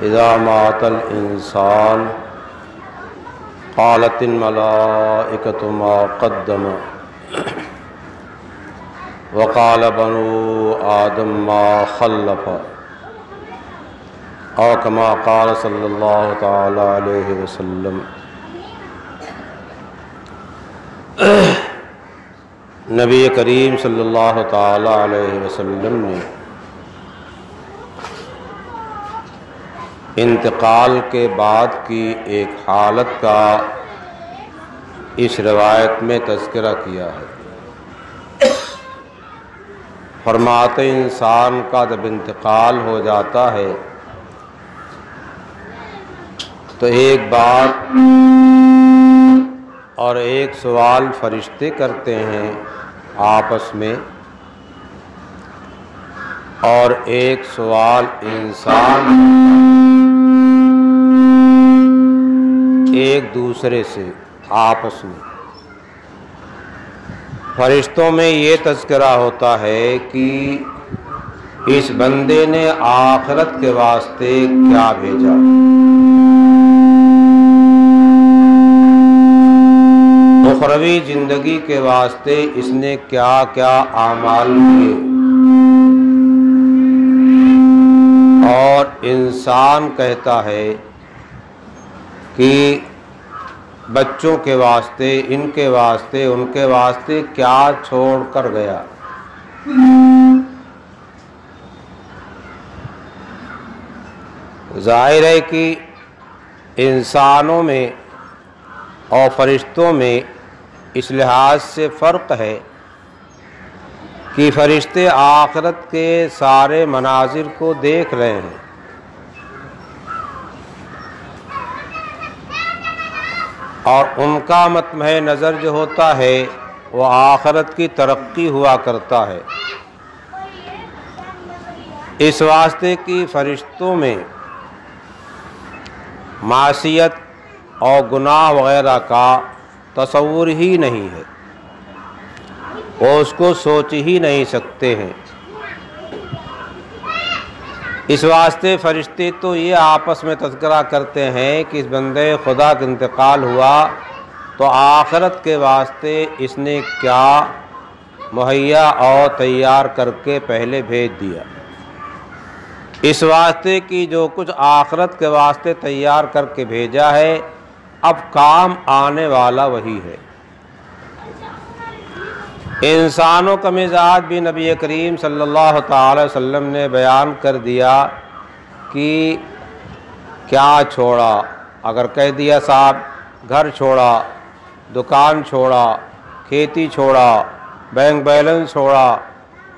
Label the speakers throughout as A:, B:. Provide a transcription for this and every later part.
A: इज़ा मातल इंसान क़ालतिल मलाइकतु मा क़द्दम व क़ाल बनु आदम मा ख़ल्लफ़ औ कमा क़ाल सल्लल्लाहु तआला अलैहि वसल्लम। नबी करीम सल्लल्लाहु तआला अलैहि वसल्लम ने इंतकाल के बाद की एक हालत का इस रवायत में तज़किरा किया है। फरमाते इंसान का जब इंतकाल हो जाता है तो एक बात और एक सवाल फरिश्ते करते हैं आपस में, और एक सवाल इंसान एक दूसरे से आपस में। फरिश्तों में ये तज़किरा होता है कि इस बंदे ने आखिरत के वास्ते क्या भेजा, उखरवी ज़िंदगी के वास्ते इसने क्या क्या आमाल किए। और इंसान कहता है कि बच्चों के वास्ते, इनके वास्ते, उनके वास्ते क्या छोड़ कर गया। जाहिर है कि इंसानों में और फरिश्तों में इस लिहाज से फ़र्क है कि फरिश्ते आखिरत के सारे मनाजिर को देख रहे हैं, और उनका मतमह नज़र जो होता है वो आखिरत की तरक्की हुआ करता है। इस वास्ते कि फरिश्तों में मासियत और गुनाह वग़ैरह का तसव्वुर ही नहीं है, वो उसको सोच ही नहीं सकते हैं। इस वास्ते फरिश्ते तो ये आपस में तज़किरा करते हैं कि इस बंदे खुदा का इंतकाल हुआ तो आखिरत के वास्ते इसने क्या मुहैया और तैयार करके पहले भेज दिया। इस वास्ते कि जो कुछ आखिरत के वास्ते तैयार करके भेजा है अब काम आने वाला वही है। इंसानों का मिजाज भी नबी करीम सल्लल्लाहु तआला वसल्लम ने बयान कर दिया कि क्या छोड़ा। अगर कह दिया साहब घर छोड़ा, दुकान छोड़ा, खेती छोड़ा, बैंक बैलेंस छोड़ा,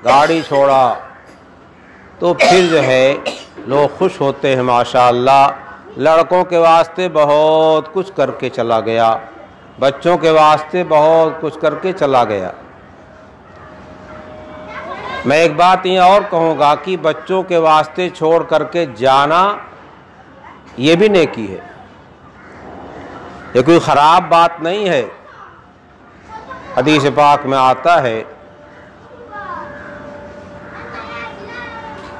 A: गाड़ी छोड़ा, तो फिर जो है लोग खुश होते हैं, माशाअल्लाह लड़कों के वास्ते बहुत कुछ करके चला गया, बच्चों के वास्ते बहुत कुछ करके चला गया। मैं एक बात ये और कहूँगा कि बच्चों के वास्ते छोड़ करके जाना ये भी नेकी है, ये कोई ख़राब बात नहीं है। हदीस पाक में आता है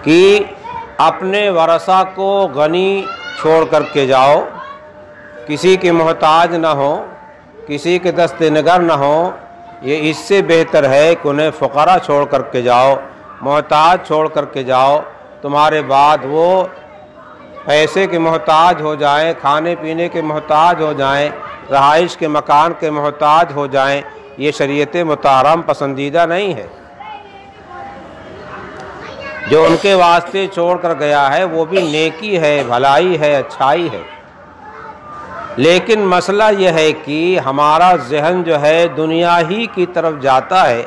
A: कि अपने वरसा को गनी छोड़ करके जाओ, किसी के मोहताज ना हो, किसी के दस्ते नगर ना हो। ये इससे बेहतर है कि उन्हें फ़ुक़रा छोड़ करके जाओ, मोहताज छोड़ करके जाओ। तुम्हारे बाद वो पैसे के मोहताज हो जाएं, खाने पीने के मोहताज हो जाएं, रहाइश के मकान के मोहताज हो जाएं। ये शरीयत मुहतरम पसंदीदा नहीं है। जो उनके वास्ते छोड़ कर गया है वो भी नेकी है, भलाई है, अच्छाई है। लेकिन मसला यह है कि हमारा जहन जो है दुनिया ही की तरफ जाता है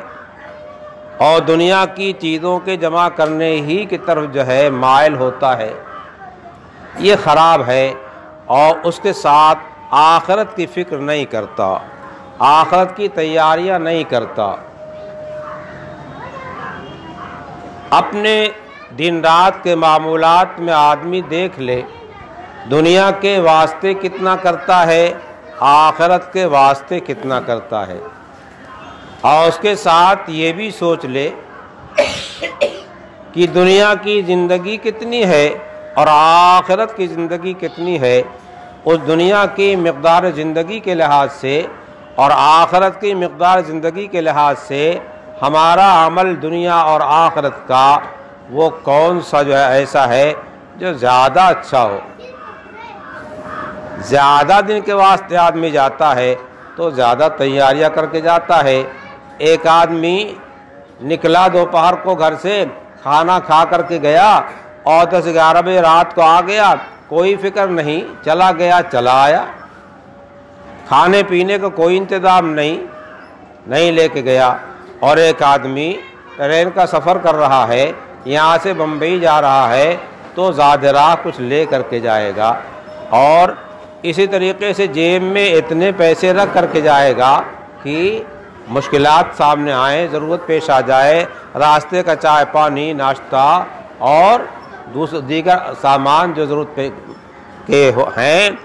A: और दुनिया की चीज़ों के जमा करने ही की तरफ जो है माइल होता है। ये ख़राब है और उसके साथ आखिरत की फ़िक्र नहीं करता, आखिरत की तैयारियां नहीं करता। अपने दिन रात के मामूलात में आदमी देख ले, दुनिया के वास्ते कितना करता है, आखिरत के वास्ते कितना करता है। और उसके साथ ये भी सोच ले कि दुनिया की ज़िंदगी कितनी है और आखिरत की ज़िंदगी कितनी है, उस दुनिया की मिक़दार ज़िंदगी के लिहाज से और आखिरत की मिक़दार ज़िंदगी के लिहाज से हमारा अमल दुनिया और आखिरत का वो कौन सा जो है ऐसा है जो ज़्यादा अच्छा हो। ज़्यादा दिन के वास्ते आदमी जाता है तो ज़्यादा तैयारियां करके जाता है। एक आदमी निकला दोपहर को घर से, खाना खा करके गया और 10-11 बजे रात को आ गया, कोई फिक्र नहीं, चला गया चला आया, खाने पीने का कोई इंतज़ाम नहीं लेके गया। और एक आदमी ट्रेन का सफ़र कर रहा है, यहाँ से बम्बई जा रहा है तो ज़ादरा कुछ ले करके जाएगा और इसी तरीके से जेब में इतने पैसे रख करके जाएगा कि मुश्किलात सामने आए, ज़रूरत पेश आ जाए, रास्ते का चाय पानी नाश्ता और दीगर सामान जो ज़रूरत के हैं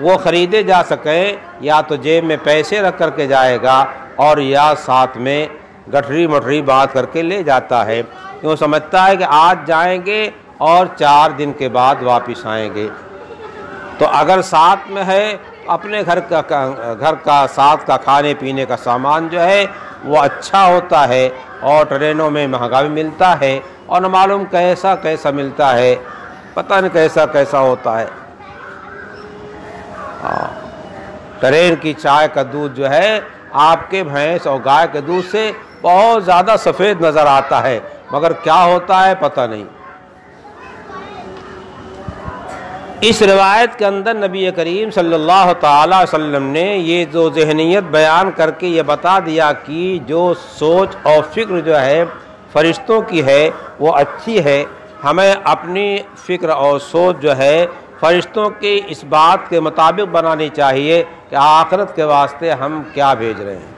A: वो ख़रीदे जा सकें, या तो जेब में पैसे रख करके जाएगा और या साथ में गठरी मठरी बांध करके ले जाता है। क्यों समझता है कि आज जाएंगे और 4 दिन के बाद वापस आएंगे। तो अगर साथ में है अपने घर का साथ का खाने पीने का सामान जो है वो अच्छा होता है और ट्रेनों में महंगा भी मिलता है और न मालूम कैसा कैसा मिलता है, पता नहीं कैसा कैसा होता है। ट्रेन की चाय का दूध जो है आपके भैंस और गाय के दूध से बहुत ज़्यादा सफ़ेद नज़र आता है, मगर क्या होता है पता नहीं। इस रिवायत के अंदर नबी करीम सल्लल्लाहु ताला वसल्लम ने ये जो ज़हनियत बयान करके ये बता दिया कि जो सोच और फ़िक्र जो है फ़रिश्तों की है वो अच्छी है। हमें अपनी फ़िक्र और सोच जो है फ़रिश्तों की इस बात के मुताबिक बनानी चाहिए कि आखिरत के वास्ते हम क्या भेज रहे हैं।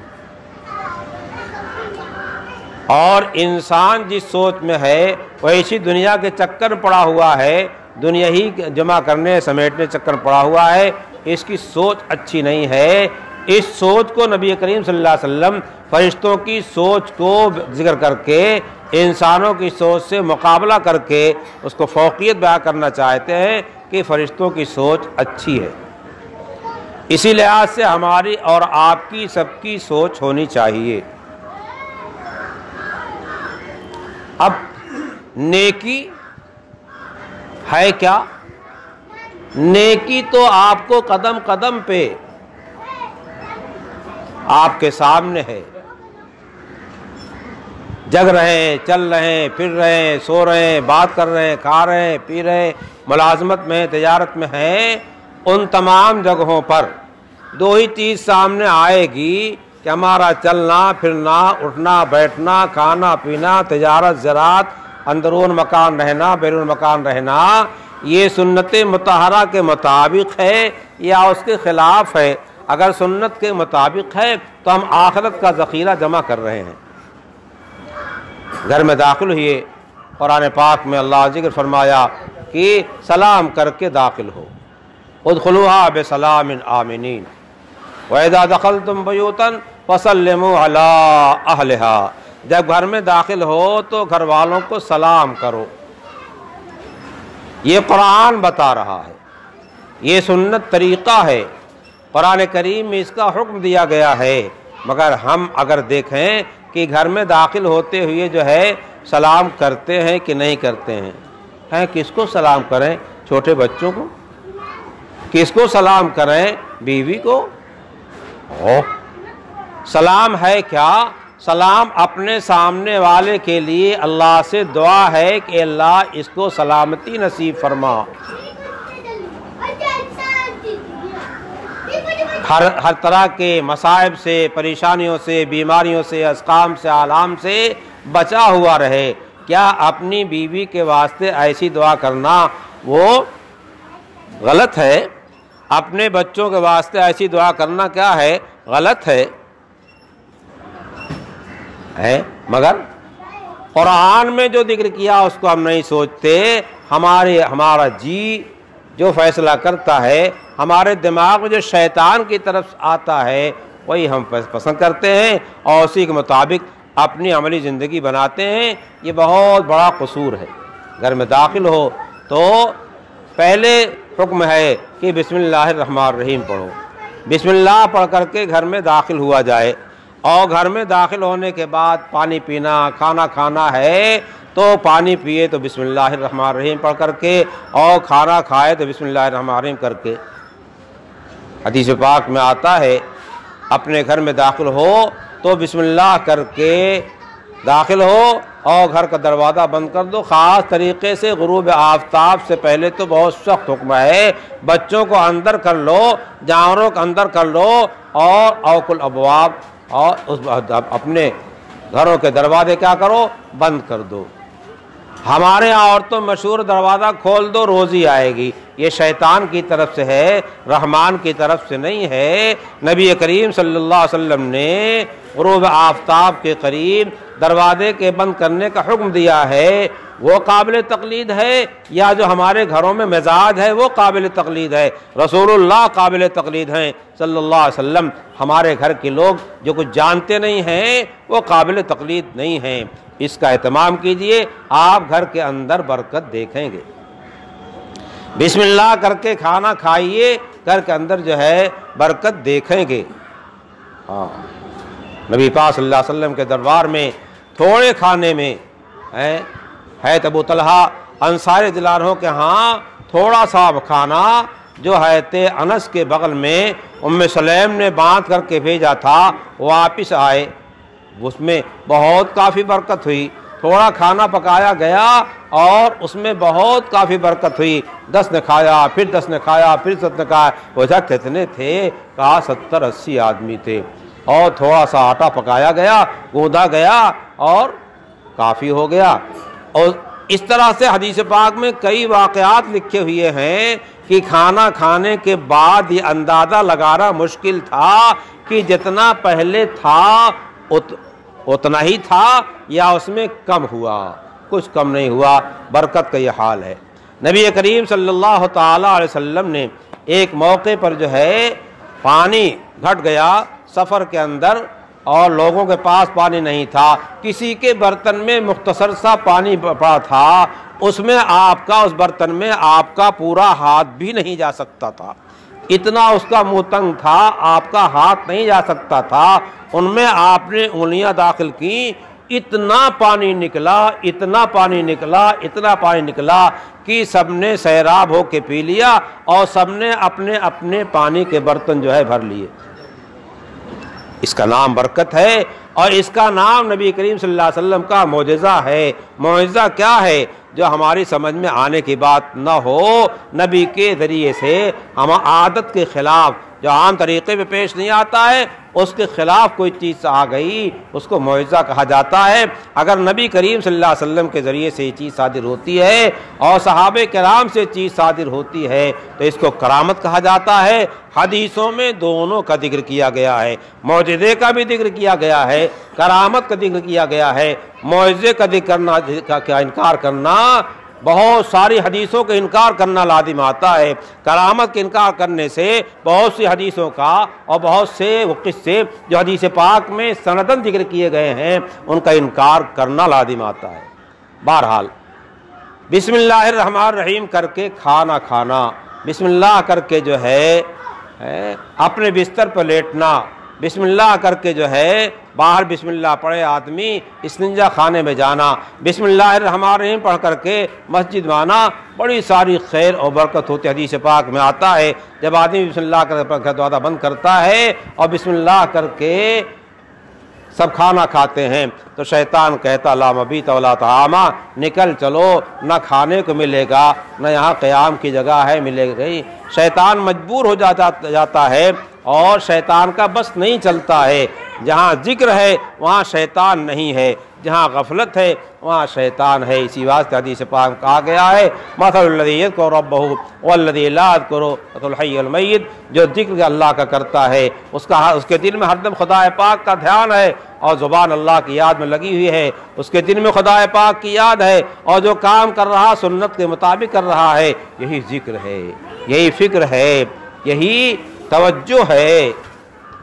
A: और इंसान जिस सोच में है वैसी दुनिया के चक्कर पड़ा हुआ है, दुनिया ही जमा करने समेटने चक्कर पड़ा हुआ है, इसकी सोच अच्छी नहीं है। इस सोच को नबी करीम सल्लल्लाहु अलैहि वसल्लम फरिश्तों की सोच को जिक्र करके इंसानों की सोच से मुकाबला करके उसको फौकियत बयां करना चाहते हैं कि फरिश्तों की सोच अच्छी है। इसी लिहाज से हमारी और आपकी सबकी सोच होनी चाहिए। अब नेकी है क्या? नेकी तो आपको कदम कदम पे आपके सामने है। जग रहे हैं, चल रहे हैं, फिर रहे हैं, सो रहे हैं, बात कर रहे हैं, खा रहे हैं, पी रहे हैं, मुलाजमत में, तिजारत में हैं, उन तमाम जगहों पर दो ही चीज़ सामने आएगी कि हमारा चलना फिरना, उठना बैठना, खाना पीना, तिजारत ज़रात, अंदरून मकान रहना, बैरून मकान रहना, ये सुन्नत मुतहरा के मुताबिक है या उसके ख़िलाफ़ है। अगर सुन्नत के मुताबिक है तो हम आखिरत का ज़ख़ीरा जमा कर रहे हैं। घर में दाखिल हुए, कुरान पाक में अल्लाह जिक्र फरमाया कि सलाम करके दाखिल हो, उदखुलूहा बिसलामिन आमिनीन व इज़ा दखलतुम बुयूतन फसल्लिमू अला अहलिहा। जब घर में दाखिल हो तो घर वालों को सलाम करो। ये कुरान बता रहा है, ये सुन्नत तरीक़ा है, कुरान करीम में इसका हुक्म दिया गया है। मगर हम अगर देखें कि घर में दाखिल होते हुए जो है सलाम करते हैं कि नहीं करते हैं, किसको सलाम करें? छोटे बच्चों को? किसको सलाम करें? बीवी को? सलाम है क्या? सलाम अपने सामने वाले के लिए अल्लाह से दुआ है कि अल्लाह इसको सलामती नसीब फरमा। हर तरह के मसाइब से, परेशानियों से, बीमारियों से, अस्काम से, आलाम से बचा हुआ रहे। क्या अपनी बीवी के वास्ते ऐसी दुआ करना वो गलत है? अपने बच्चों के वास्ते ऐसी दुआ करना क्या है? गलत है। मगर कुरान में जो जिक्र किया उसको हम नहीं सोचते। हमारा जी जो फैसला करता है, हमारे दिमाग में जो शैतान की तरफ आता है वही हम पसंद करते हैं और उसी के मुताबिक अपनी अमली ज़िंदगी बनाते हैं। ये बहुत बड़ा कसूर है। घर में दाखिल हो तो पहले हुक्म है कि बिस्मिल्लाहिर्रहमानिर्रहीम पढ़ो। बिस्मिल्लाह पढ़ करके घर में दाखिल हुआ जाए, और घर में दाखिल होने के बाद पानी पीना, खाना खाना है तो पानी पिए तो बिस्मिल्लाहिर्रहमानिर्रहीम पढ़ करके, और खाना खाए तो बिस्मिल्लाहिर्रहमानिर्रहीम करके। हदीस पाक में आता है अपने घर में दाखिल हो तो बिस्मिल्लाह करके दाखिल हो और घर का दरवाज़ा बंद कर दो। ख़ास तरीके से गुरूब आफ्ताब से पहले तो बहुत सख्त हुक्म है, बच्चों को अंदर कर लो, जानवरों को अंदर कर लो, और औकुल अबवाब, और उस अपने घरों के दरवाजे क्या करो, बंद कर दो। हमारे यहाँ औरतों मशहूर दरवाज़ा खोल दो रोज़ी आएगी, ये शैतान की तरफ से है, रहमान की तरफ से नहीं है। नबी करीम सल्लल्लाहु अलैहि वसल्लम ने गुरूब आफ्ताब के करीब दरवाजे के बंद करने का हुक्म दिया है। वो काबिल तकलीद है, या जो हमारे घरों में मिजाज है वो काबिल तकलीद है? रसूलुल्लाह काबिल तकलीद हैं सल्लल्लाहु अलैहि वसल्लम। हमारे घर के लोग जो कुछ जानते नहीं हैं वो काबिल तकलीद नहीं हैं। इसका एहतमाम कीजिए, आप घर के अंदर बरकत देखेंगे। बिस्मिल्लाह करके खाना खाइए, घर के अंदर जो है बरकत देखेंगे। हाँ, नबी पाक सल्लल्लाहु अलैहि वसल्लम के दरबार में थोड़े खाने में है अबू तलहा अंसारी दिलारों के यहाँ थोड़ा सा खाना जो है ते अनस के बगल में उम्मे सलेम ने बांध करके भेजा था, वापिस आए, उसमें बहुत काफ़ी बरकत हुई। थोड़ा खाना पकाया गया और उसमें बहुत काफ़ी बरकत हुई। 10 ने खाया, फिर 10 ने खाया, फिर 7 ने खाया। वजह कितने थे? कहा 70-80 आदमी थे, और थोड़ा सा आटा पकाया गया, गूंदा गया और काफ़ी हो गया। और इस तरह से हदीस पाक में कई वाक़यात लिखे हुए हैं कि खाना खाने के बाद ये अंदाज़ा लगाना मुश्किल था कि जितना पहले था उतना ही था या उसमें कम हुआ, कुछ कम नहीं हुआ। बरकत का ये हाल है। नबी करीम सल्लल्लाहु ताला अलैहि वसल्लम ने एक मौके पर जो है पानी घट गया सफ़र के अंदर, और लोगों के पास पानी नहीं था, किसी के बर्तन में मुख्तसर सा पानी पड़ा था, उसमें आपका, उस बर्तन में आपका पूरा हाथ भी नहीं जा सकता था, इतना उसका मुँह तंग था, आपका हाथ नहीं जा सकता था। उनमें आपने उंगलियां दाखिल की, इतना पानी निकला, इतना पानी निकला, इतना पानी निकला कि सबने सैराब होके पी लिया, और सबने अपने अपने पानी के बर्तन जो है भर लिए। इसका नाम बरकत है, और इसका नाम नबी करीम सल्लल्लाहु अलैहि वसल्लम का मोजज़ा है। मोजज़ा क्या है? जो हमारी समझ में आने की बात न हो, नबी के ज़रिए से हम आदत के ख़िलाफ़ जो आम तरीक़े पे पेश नहीं आता है, उसके ख़िलाफ़ कोई चीज़ आ गई, उसको मोजज़ा कहा जाता है। अगर नबी करीम सल्लल्लाहु अलैहि वसल्लम के ज़रिए से ये चीज़ सादिर होती है और सहाबे किराम से चीज़ सादिर होती है तो इसको करामत कहा जाता है। हदीसों में दोनों का जिक्र किया गया है, मोजज़े का भी जिक्र किया गया है, करामत का जिक्र किया गया है। मोजज़े का जिक्र करना का इनकार करना, बहुत सारी हदीसों का इनकार करना लाजिम आता है। करामत के इनकार करने से बहुत सी हदीसों का और बहुत से वो किस्से जो हदीस पाक में सनदन जिक्र किए गए हैं उनका इनकार करना लाजिम आता है। बहरहाल बिस्मिल्लाहिर्रहमानिर्रहीम करके खाना खाना, बिस्मिल्लाह करके जो है अपने बिस्तर पर लेटना, बिस्मिल्लाह करके जो है बाहर बिस्मिल्लाह पढ़े आदमी इस्तिंजा खाने में जाना, बिस्मिल्लाहिर्रहमानिर्रहीम पढ़ करके मस्जिद में आना, बड़ी सारी खैर और बरकत होती है। हदीस पाक में आता है जब आदमी बिस्मिल्लाह करके दरवाज़ा बंद करता है और बिस्मिल्लाह करके सब खाना खाते हैं तो शैतान कहता ला मबीत वला तआमा, निकल चलो, न खाने को मिलेगा न यहाँ क़याम की जगह है मिलेगी। शैतान मजबूर हो जाता है और शैतान का बस नहीं चलता है। जहाँ जिक्र है वहाँ शैतान नहीं है, जहाँ गफलत है वहाँ शैतान है। इसी वास्ते हदीस पाक कहा गया है मसलुल्लज़ी यज़कुरु रब्बहु वल्लज़ी ला यज़कुरु मसलुल हय्यिल मय्यित, जो जिक्र अल्लाह का करता है उसके दिल में हरदम खुदा पाक का ध्यान है और ज़ुबान अल्लाह की याद में लगी हुई है, उसके दिल में खुदा पाक की याद है और जो काम कर रहा सुन्नत के मुताबिक कर रहा है, यही जिक्र है, यही फ़िक्र है, यही तवज्जो है।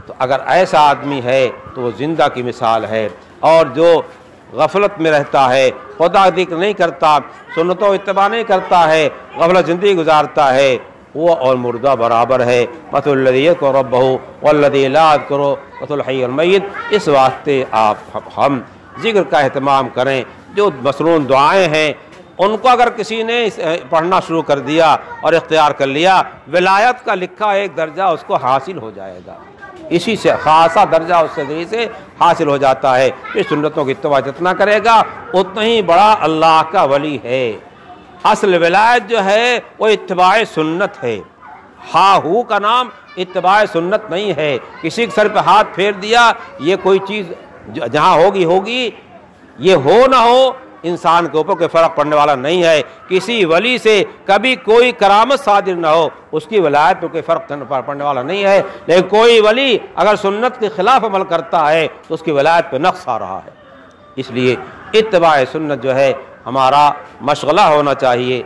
A: तो अगर ऐसा आदमी है तो वो जिंदा की मिसाल है। और जो गफलत में रहता है, खुदा जिक्र नहीं करता, सुन्नतों इत्तबा नहीं करता है, गफलत ज़िंदगी गुजारता है, वो और मुर्दा बराबर है। मसलुल्लज़ी यज़कुरु रब्बहु वल्लज़ी ला यज़कुरु मसलुल हय्युल मय्यित। इस वास्ते हम जिक्र का अहतमाम करें। जो मसनून दुआएँ हैं उनको अगर किसी ने पढ़ना शुरू कर दिया और इख्तियार कर लिया, विलायत का लिखा एक दर्जा उसको हासिल हो जाएगा। इसी से खासा दर्जा उससे ज़रिए से हासिल हो जाता है। इस सुन्नतों की इत्तबा जितना करेगा उतना ही बड़ा अल्लाह का वली है। असल विलायत जो है वो इत्तिबाए सुन्नत है। हाहू का नाम इत्तिबाए सुन्नत नहीं है। किसी के सर पे हाथ फेर दिया, ये कोई चीज़ जहाँ होगी होगी, ये हो ना हो इंसान के ऊपर कोई फ़र्क पड़ने वाला नहीं है। किसी वली से कभी कोई करामत सादिर ना हो, उसकी वलायत पर कोई फ़र्क पड़ने वाला नहीं है। लेकिन कोई वली अगर सुन्नत के ख़िलाफ़ अमल करता है तो उसकी वलायत पर नक़्स आ रहा है। इसलिए इत्तिबाए सुन्नत जो है हमारा मशगला होना चाहिए।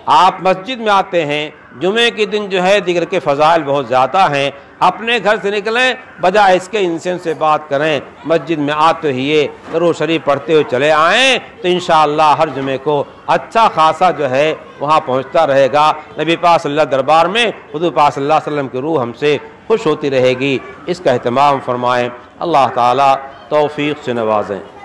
A: आप मस्जिद में आते हैं, जुमे के दिन जो है दिक्र के फ़ज़ाइल बहुत ज़्यादा हैं, अपने घर से निकलें बजाय इसके इनसे उनसे बात करें। मस्जिद में आते ही दरूद शरीफ पढ़ते हुए चले आएँ तो इंशाअल्लाह हर जुमे को अच्छा खासा जो है वहाँ पहुँचता रहेगा। नबी पाक सल्लल्लाहु अलैहि दरबार में हुज़ूर पाक सल्लल्लाहु अलैहि वसल्लम की रूह हमसे खुश होती रहेगी। इसका एहतमाम फरमाएँ। अल्लाह ताला तौफ़ीक़ से नवाज़ें।